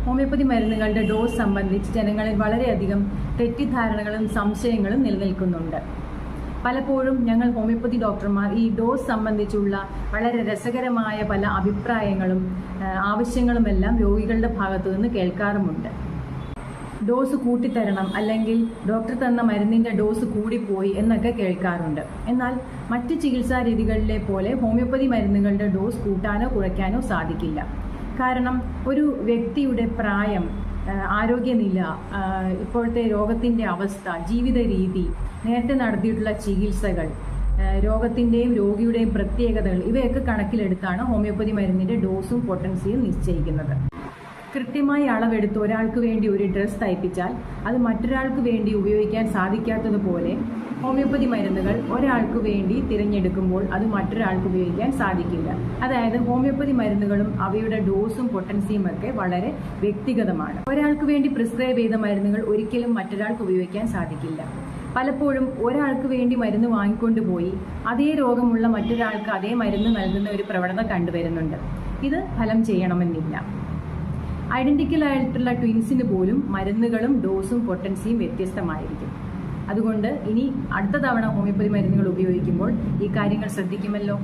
Homeopathy മരുന്നുകളുടെ dose സംബന്ധിച്ച് ജനങ്ങളിൽ വളരെയധികം തെറ്റിദ്ധാരണകളും സംശയങ്ങളും നിലനിൽക്കുന്നുണ്ട്. പലപ്പോഴും ഞങ്ങൾ ഹോമിയോപ്പതി ഡോക്ടർമാർ ഈ ഡോസ് സംബന്ധിച്ചുള്ള വളരെ രസകരമായ പല അഭിപ്രായങ്ങളും ആവശ്യങ്ങളുമെല്ലാം രോഗികളുടെ ഭാഗത്തു നിന്ന് കേൾക്കാറുമുണ്ട്. ഡോസ് കൂട്ടിത്തരണം, അല്ലെങ്കിൽ ഡോക്ടർ തന്ന മരുന്നിൻ്റെ ഡോസ് കൂടിപ്പോയി എന്നൊക്കെ കേൾക്കാറുണ്ട്. എന്നാൽ മറ്റ് ചികിത്സാ രീതികളിലെ പോലെ ഹോമിയോപ്പതി മരുന്നുകളുടെ ഡോസ് കൂട്ടാനോ കുറയ്ക്കാനോ സാധിക്കില്ല. കാരണം ഒരു വ്യക്തിയുടെ പ്രായം, ആരോഗ്യനില, ഇപ്പോഴത്തെ രോഗത്തിൻ്റെ അവസ്ഥ, ജീവിത രീതി, നേരത്തെ നടത്തിയിട്ടുള്ള ചികിത്സകൾ, രോഗത്തിൻ്റെയും രോഗിയുടെയും പ്രത്യേകതകൾ ഇവയൊക്കെ കണക്കിലെടുത്താണ് ഹോമിയോപ്പതി മരുന്നിൻ്റെ ഡോസും പൊട്ടൻസിയും നിശ്ചയിക്കുന്നത്. കൃത്യമായി അളവെടുത്ത് ഒരാൾക്ക് വേണ്ടി ഒരു ഡ്രസ് തയ്പ്പിച്ചാൽ അത് മറ്റൊരാൾക്ക് വേണ്ടി ഉപയോഗിക്കാൻ സാധിക്കാത്തതുപോലെ ഹോമിയോപ്പതി മരുന്നുകൾ ഒരാൾക്ക് വേണ്ടി തിരഞ്ഞെടുക്കുമ്പോൾ അത് മറ്റൊരാൾക്ക് ഉപയോഗിക്കാൻ സാധിക്കില്ല. അതായത് ഹോമിയോപ്പതി മരുന്നുകളും അവയുടെ ഡോസും പൊട്ടൻസിയും ഒക്കെ വളരെ വ്യക്തിഗതമാണ്. ഒരാൾക്ക് വേണ്ടി പ്രിസ്ക്രൈബ് ചെയ്ത മരുന്നുകൾ ഒരിക്കലും മറ്റൊരാൾക്ക് ഉപയോഗിക്കാൻ സാധിക്കില്ല. പലപ്പോഴും ഒരാൾക്ക് വേണ്ടി മരുന്ന് വാങ്ങിക്കൊണ്ടുപോയി അതേ രോഗമുള്ള മറ്റൊരാൾക്ക് അതേ മരുന്ന് നൽകുന്ന ഒരു പ്രവണത കണ്ടുവരുന്നുണ്ട്. ഇത് ഫലം ചെയ്യണമെന്നില്ല. ഐഡന്റിക്കൽ ആയിട്ടുള്ള ട്വിൻസിന് പോലും മരുന്നുകളും ഡോസും പൊട്ടൻസിയും വ്യത്യസ്തമായിരിക്കും. അതുകൊണ്ട് ഇനി അടുത്ത തവണ ഹോമിയോപ്പതി മരുന്നുകൾ ഉപയോഗിക്കുമ്പോൾ ഈ കാര്യങ്ങൾ ശ്രദ്ധിക്കുമല്ലോ.